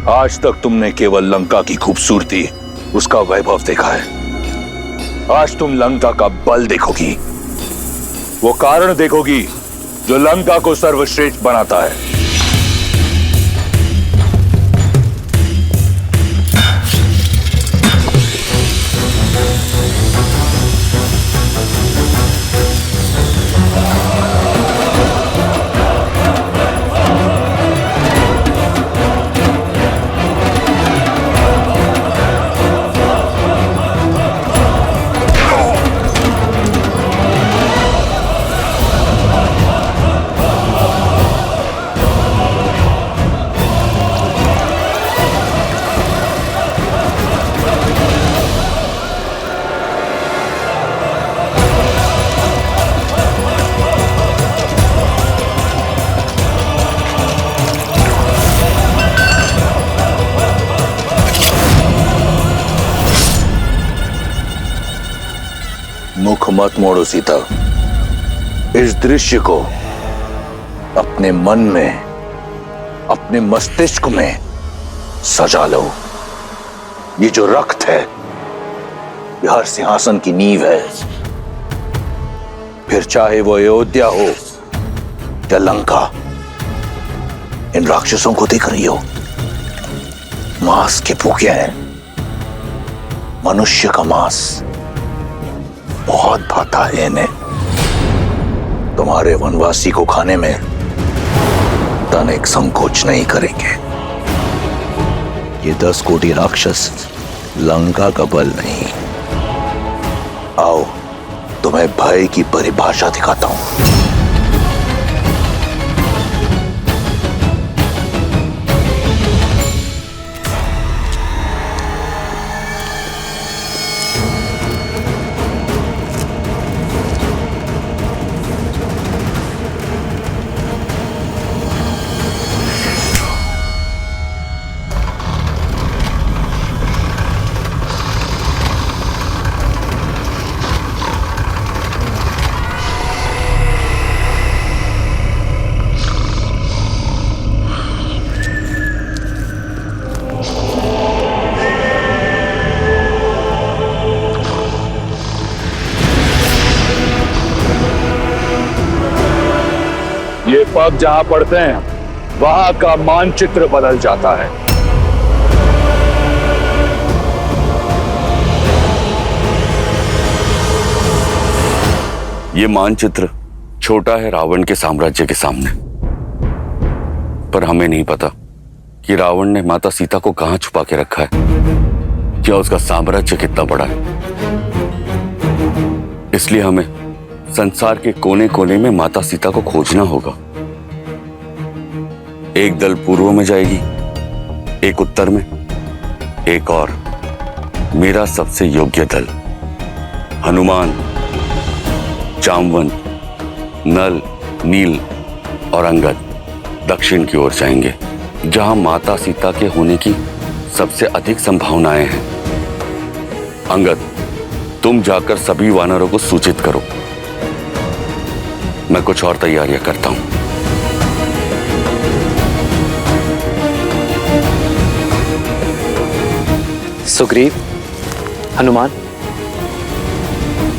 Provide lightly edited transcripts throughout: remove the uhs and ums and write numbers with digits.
आज तक तुमने केवल लंका की खूबसूरती, उसका वैभव देखा है। आज तुम लंका का बल देखोगी, वो कारण देखोगी जो लंका को सर्वश्रेष्ठ बनाता है। मुख मत मोड़ो सीता, इस दृश्य को अपने मन में, अपने मस्तिष्क में सजा लो। ये जो रक्त है, ये हर सिंहासन की नींव है। फिर चाहे वो अयोध्या हो या लंका, इन राक्षसों को देख रही हो, मांस के भूखे हैं। मनुष्य का मांस बहुत भाता है इन्हें। तुम्हारे वनवासी को खाने में तनिक संकोच नहीं करेंगे। ये 10 कोटि राक्षस लंका का बल नहीं। आओ, तुम्हें भय की परिभाषा दिखाता हूं। ये पग जहां पड़ते हैं, वहां का मानचित्र बदल जाता है। ये मानचित्र छोटा है रावण के साम्राज्य के सामने, पर हमें नहीं पता कि रावण ने माता सीता को कहां छुपा के रखा है, क्या उसका साम्राज्य कितना बड़ा है। इसलिए हमें संसार के कोने कोने में माता सीता को खोजना होगा। एक दल पूर्व में जाएगी, एक उत्तर में, एक और मेरा सबसे योग्य दल हनुमान, जामवंत, नल, नील और अंगद दक्षिण की ओर जाएंगे, जहां माता सीता के होने की सबसे अधिक संभावनाएं हैं। अंगद, तुम जाकर सभी वानरों को सूचित करो। मैं कुछ और तैयारियां करता हूं। सुग्रीव, हनुमान,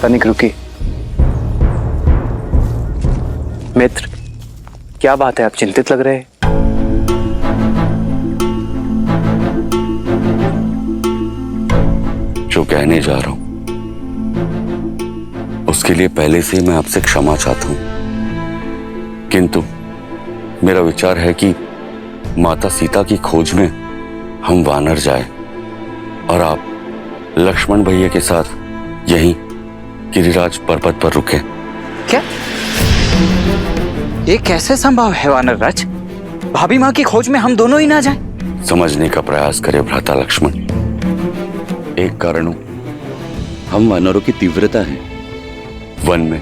तनिक रुकी। मित्र, क्या बात है, आप चिंतित लग रहे हैं। जो कहने जा रहा हूं उसके लिए पहले से मैं आपसे क्षमा चाहता हूं, किंतु मेरा विचार है कि माता सीता की खोज में हम वानर जाए और आप लक्ष्मण भैया के साथ यहीं गिरिराज पर्वत पर रुके। क्या ये कैसे संभव है वानरराज? भाभी माँ की खोज में हम दोनों ही ना जाएं? समझने का प्रयास करे भ्राता लक्ष्मण। एक कारण हम वानरों की तीव्रता है। वन में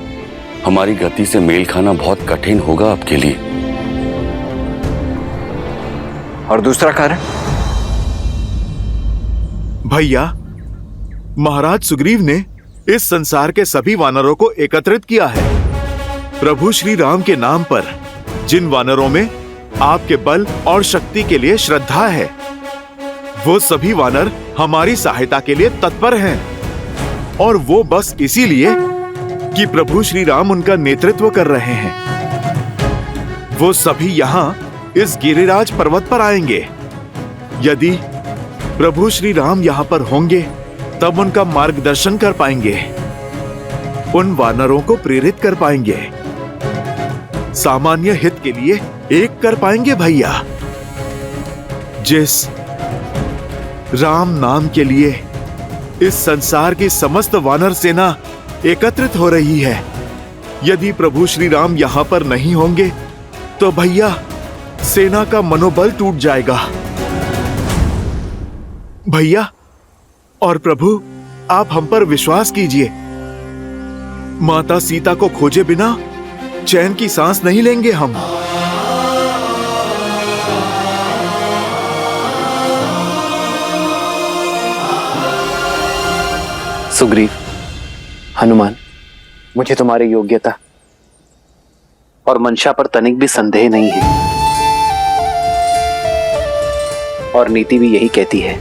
हमारी गति से मेल खाना बहुत कठिन होगा आपके लिए। और दूसरा कारण? भैया, महाराज सुग्रीव ने इस संसार के सभी वानरों को एकत्रित किया है। प्रभु श्री राम के नाम पर जिन वानरों में आपके बल और शक्ति के लिए श्रद्धा है, वो सभी वानर हमारी सहायता के लिए तत्पर हैं और वो बस इसीलिए कि प्रभु श्री राम उनका नेतृत्व कर रहे हैं। वो सभी यहाँ इस गिरिराज पर्वत पर आएंगे। यदि प्रभु श्री राम यहाँ पर होंगे तब उनका मार्गदर्शन कर पाएंगे, उन वानरों को प्रेरित कर पाएंगे, सामान्य हित के लिए एक कर पाएंगे भैया। जिस राम नाम के लिए इस संसार की समस्त वानर सेना एकत्रित हो रही है, यदि प्रभु श्री राम यहां पर नहीं होंगे तो भैया सेना का मनोबल टूट जाएगा। भैया और प्रभु, आप हम पर विश्वास कीजिए। माता सीता को खोजे बिना चैन की सांस नहीं लेंगे हम। सुग्रीव, हनुमान, मुझे तुम्हारी योग्यता और मंशा पर तनिक भी संदेह नहीं है और नीति भी यही कहती है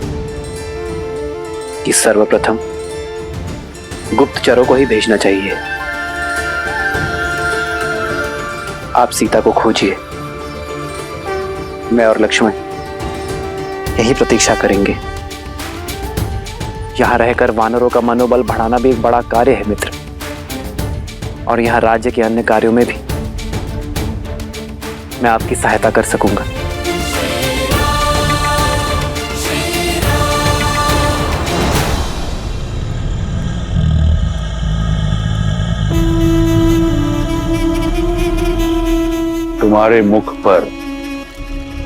कि सर्वप्रथम गुप्तचरों को ही भेजना चाहिए। आप सीता को खोजिए, मैं और लक्ष्मण यही प्रतीक्षा करेंगे। यहां रहकर वानरों का मनोबल बढ़ाना भी एक बड़ा कार्य है मित्र, और यहां राज्य के अन्य कार्यों में भी मैं आपकी सहायता कर सकूंगा। तुम्हारे मुख पर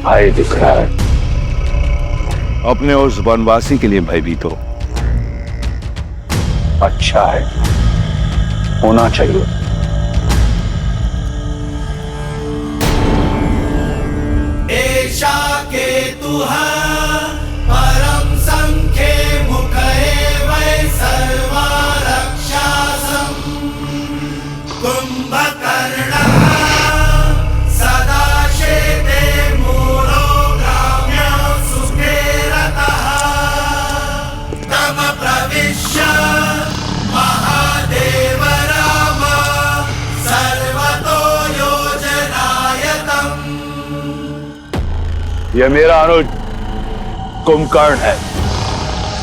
भय दिख रहा है। अपने उस वनवासी के लिए भयभीत हो। अच्छा है, होना चाहिए। एषा केतुः परम संख्ये मुखे वै सर्वा रक्षासम् कुंभकर्णः सदा शेते मूलो ग्राम्य सुखे रतः तम प्रविश्य महादेव राम सर्वतो योजनायतम्। यह मेरा अनुज कुंभकर्ण है।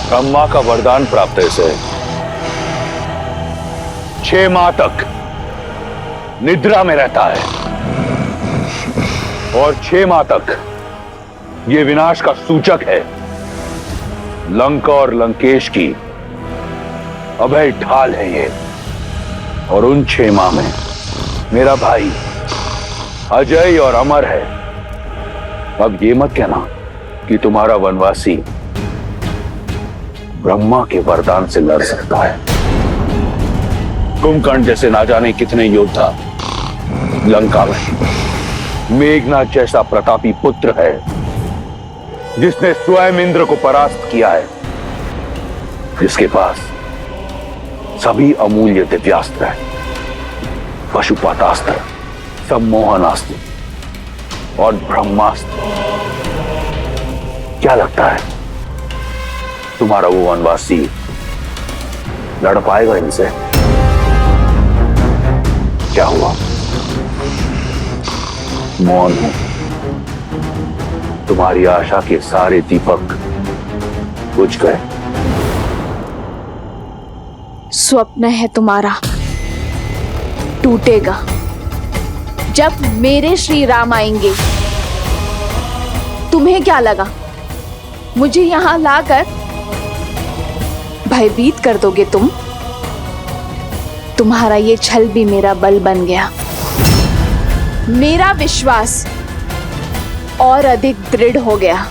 ब्रह्मा का वरदान प्राप्त है इसे। 6 माह तक निद्रा में रहता है और 6 माह तक यह विनाश का सूचक है। लंका और लंकेश की अभय ढाल है ये। और उन 6 माह में मेरा भाई अजय और अमर है। अब ये मत कहना कि तुम्हारा वनवासी ब्रह्मा के वरदान से लड़ सकता है। कुंभकर्ण जैसे ना जाने कितने योद्धा लंका में। मेघनाथ जैसा प्रतापी पुत्र है जिसने स्वयं इंद्र को परास्त किया है, जिसके पास सभी अमूल्य दिव्यास्त्र है, पशुपातास्त्र, सम्मोहनास्त्र और ब्रह्मास्त्र। क्या लगता है तुम्हारा वो वनवासी लड़ पाएगा इनसे? क्या हुआ? मौन हूं। तुम्हारी आशा के सारे दीपक बुझ गए। स्वप्न है तुम्हारा, टूटेगा जब मेरे श्री राम आएंगे। तुम्हें क्या लगा मुझे यहां लाकर भयभीत कर दोगे तुम? तुम्हारा ये छल भी मेरा बल बन गया। मेरा विश्वास और अधिक दृढ़ हो गया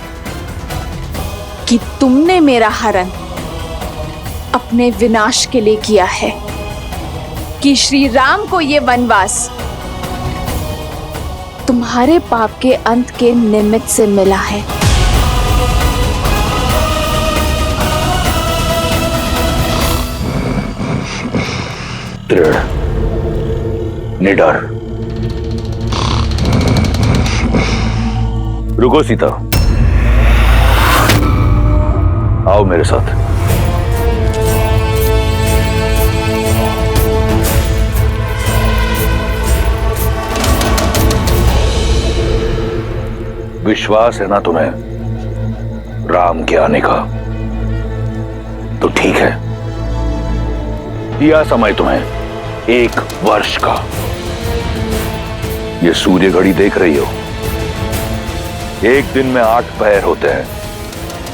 कि तुमने मेरा हरण अपने विनाश के लिए किया है, कि श्री राम को ये वनवास तुम्हारे पाप के अंत के निमित्त से मिला है। दृढ़, निडर। रुको सीता, आओ मेरे साथ। विश्वास है ना तुम्हें राम के आने का? तो ठीक है, दिया समय तुम्हें 1 वर्ष का। ये सूर्य घड़ी देख रही हो, एक दिन में 8 पहर होते हैं।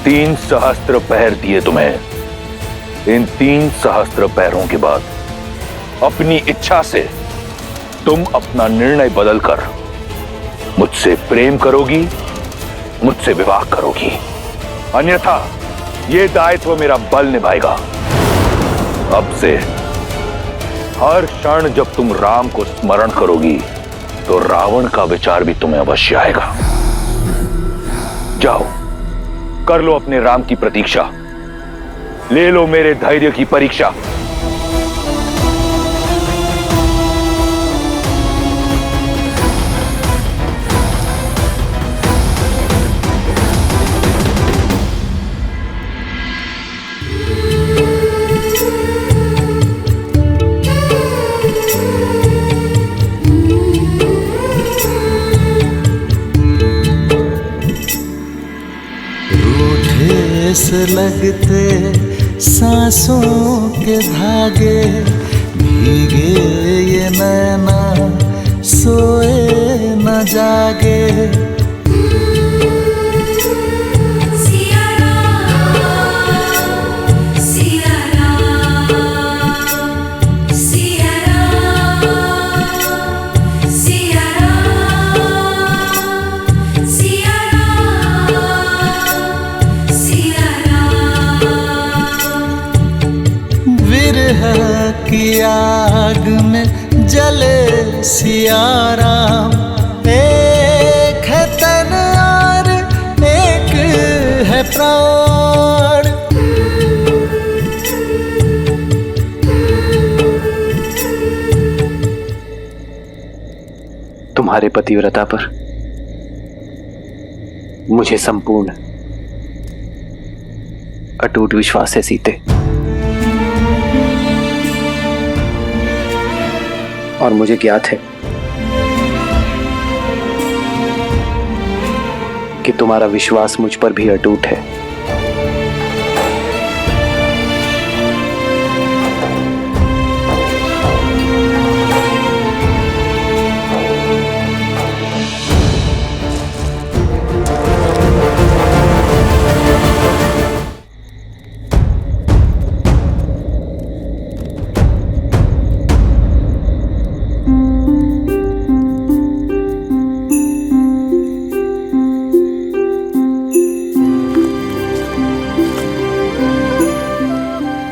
3 सहस्त्र पहर दिए तुम्हें। इन 3 सहस्त्र पहरों के बाद अपनी इच्छा से तुम अपना निर्णय बदलकर मुझसे प्रेम करोगी, मुझसे विवाह करोगी, अन्यथा यह दायित्व मेरा बल निभाएगा। अब से हर क्षण जब तुम राम को स्मरण करोगी तो रावण का विचार भी तुम्हें अवश्य आएगा। जाओ, कर लो अपने राम की प्रतीक्षा, ले लो मेरे धैर्य की परीक्षा। से लगते सांसों के धागे, भीगे ये नैना सोए न जागे। की आग में जले सिया राम, एक है तन और एक है प्राण। तुम्हारे पतिव्रता पर मुझे संपूर्ण अटूट विश्वास है सीते, और मुझे ज्ञात है कि तुम्हारा विश्वास मुझ पर भी अटूट है।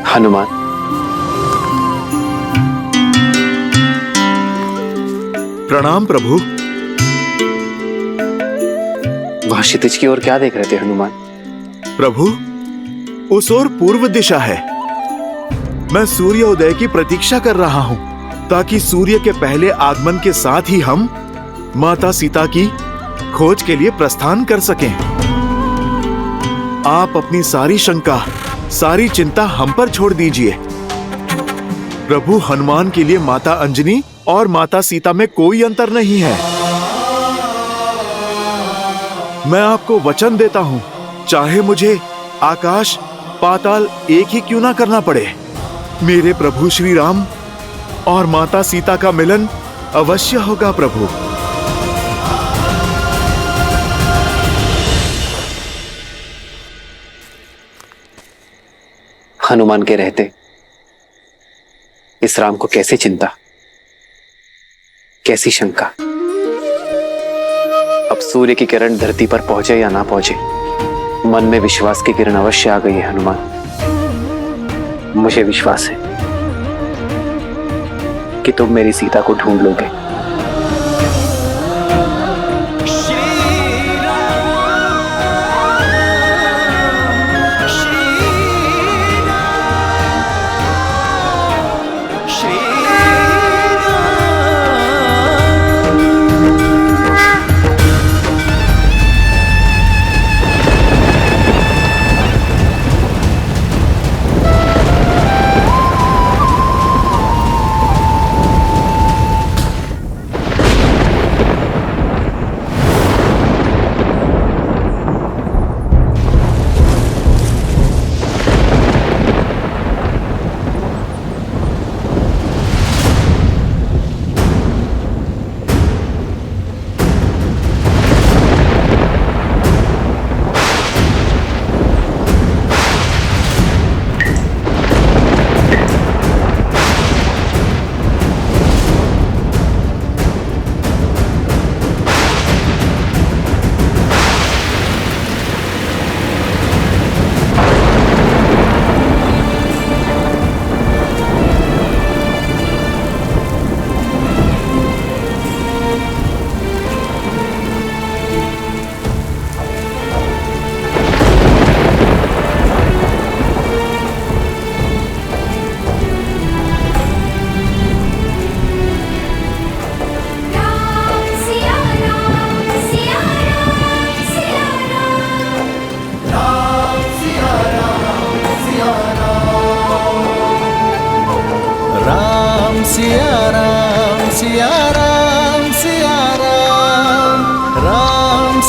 हनुमान, प्रणाम प्रभु। वहां क्षितिज की ओर क्या देख रहे थे हनुमान? प्रभु, उस ओर पूर्व दिशा है। मैं सूर्योदय की प्रतीक्षा कर रहा हूं ताकि सूर्य के पहले आगमन के साथ ही हम माता सीता की खोज के लिए प्रस्थान कर सकें। आप अपनी सारी शंका, सारी चिंता हम पर छोड़ दीजिए। प्रभु, हनुमान के लिए माता अंजनी और माता सीता में कोई अंतर नहीं है। मैं आपको वचन देता हूं, चाहे मुझे आकाश पाताल एक ही क्यों ना करना पड़े, मेरे प्रभु श्री राम और माता सीता का मिलन अवश्य होगा। प्रभु, हनुमान के रहते इस राम को कैसी चिंता, कैसी शंका। अब सूर्य की किरण धरती पर पहुंचे या ना पहुंचे, मन में विश्वास की किरण अवश्य आ गई है हनुमान। मुझे विश्वास है कि तुम मेरी सीता को ढूंढ लोगे।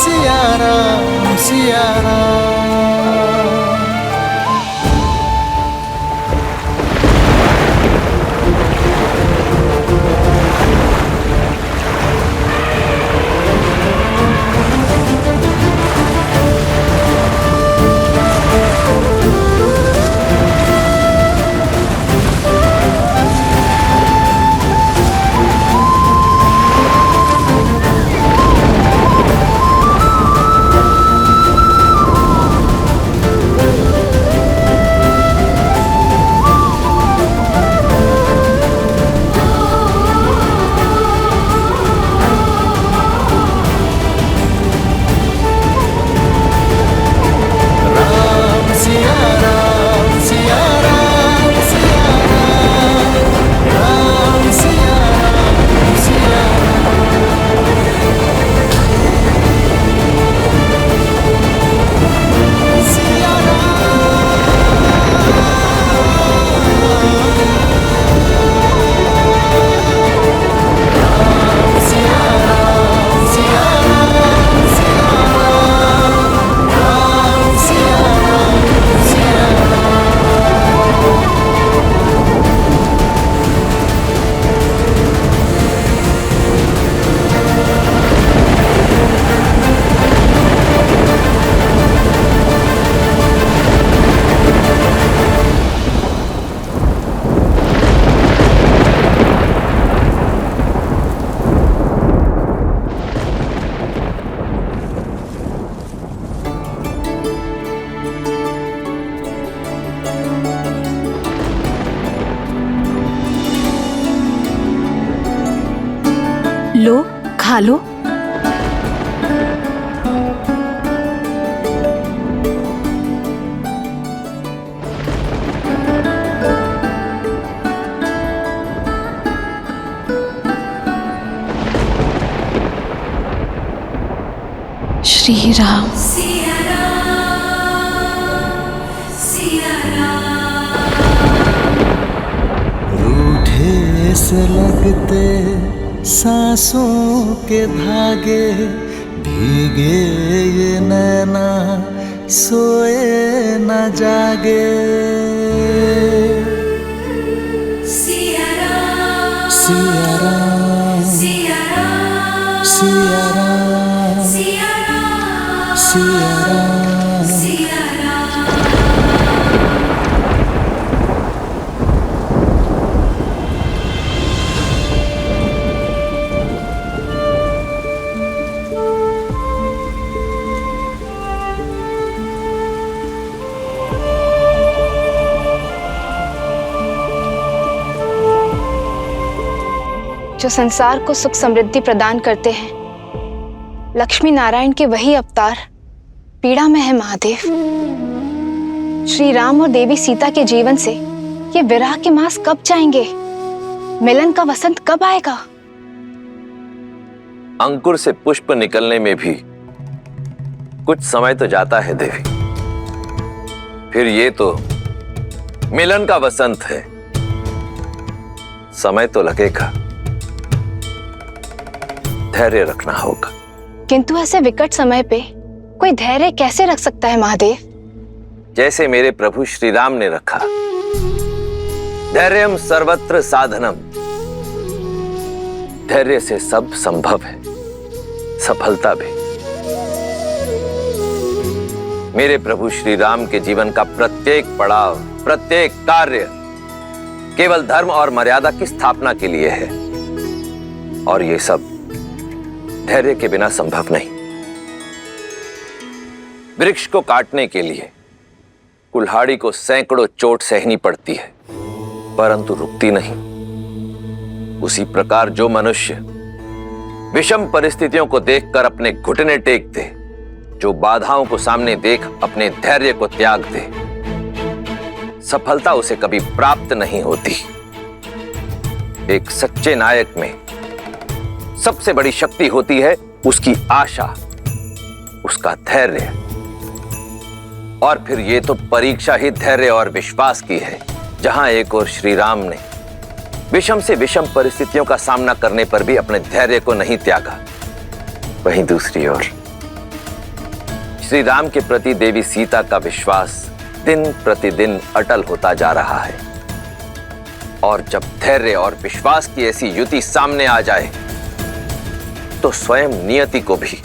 सिया राम सिया राम। लो, खा लो। श्री राम। रूठे से लगते सांसों के धागे, भीगे ये नैना सोए न जागे। सिया राम सिया राम सिया राम सिया राम सिया राम सिया राम सिया राम। जो संसार को सुख समृद्धि प्रदान करते हैं, लक्ष्मी नारायण के वही अवतार पीड़ा में है महादेव। श्री राम और देवी सीता के जीवन से ये विरह के मास कब जाएंगे? मिलन का वसंत कब आएगा? अंकुर से पुष्प निकलने में भी कुछ समय तो जाता है देवी। फिर ये तो मिलन का वसंत है, समय तो लगेगा, धैर्य रखना होगा। किंतु ऐसे विकट समय पे कोई धैर्य कैसे रख सकता है महादेव? जैसे मेरे प्रभु श्री राम ने रखा। धैर्यम सर्वत्र साधनम। धैर्य से सब संभव है, सफलता भी। मेरे प्रभु श्री राम के जीवन का प्रत्येक पड़ाव, प्रत्येक कार्य केवल धर्म और मर्यादा की स्थापना के लिए है, और ये सब धैर्य के बिना संभव नहीं। वृक्ष को काटने के लिए कुल्हाड़ी को सैकड़ों चोट सहनी पड़ती है, परंतु रुकती नहीं। उसी प्रकार जो मनुष्य विषम परिस्थितियों को देखकर अपने घुटने टेक दे, जो बाधाओं को सामने देख अपने धैर्य को त्याग दे, सफलता उसे कभी प्राप्त नहीं होती। एक सच्चे नायक में सबसे बड़ी शक्ति होती है उसकी आशा, उसका धैर्य। और फिर ये तो परीक्षा ही धैर्य और विश्वास की है, जहां एक और श्री राम ने विषम से विषम परिस्थितियों का सामना करने पर भी अपने धैर्य को नहीं त्यागा, वहीं दूसरी ओर श्री राम के प्रति देवी सीता का विश्वास दिन प्रतिदिन अटल होता जा रहा है। और जब धैर्य और विश्वास की ऐसी युति सामने आ जाए तो स्वयं नियति को भी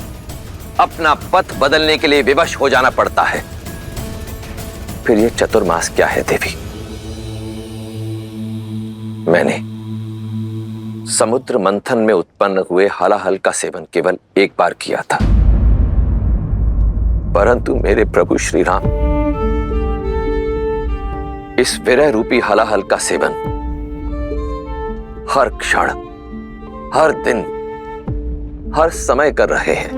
अपना पथ बदलने के लिए विवश हो जाना पड़ता है। फिर यह चतुर्मास क्या है देवी? मैंने समुद्र मंथन में उत्पन्न हुए हलाहल का सेवन केवल एक बार किया था, परंतु मेरे प्रभु श्री राम इस विरह रूपी हलाहल का सेवन हर क्षण, हर दिन, हर समय कर रहे हैं।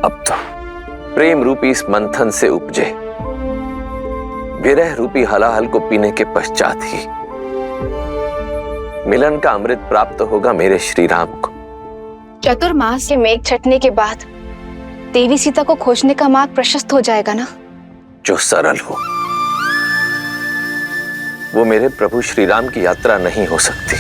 अब तो प्रेम रूपी इस मंथन से उपजे विरह रूपी हलाहल को पीने के पश्चात ही मिलन का अमृत प्राप्त होगा मेरे श्री राम को। चतुर्मास के मेघ छटने के बाद देवी सीता को खोजने का मार्ग प्रशस्त हो जाएगा ना? जो सरल हो वो मेरे प्रभु श्री राम की यात्रा नहीं हो सकती।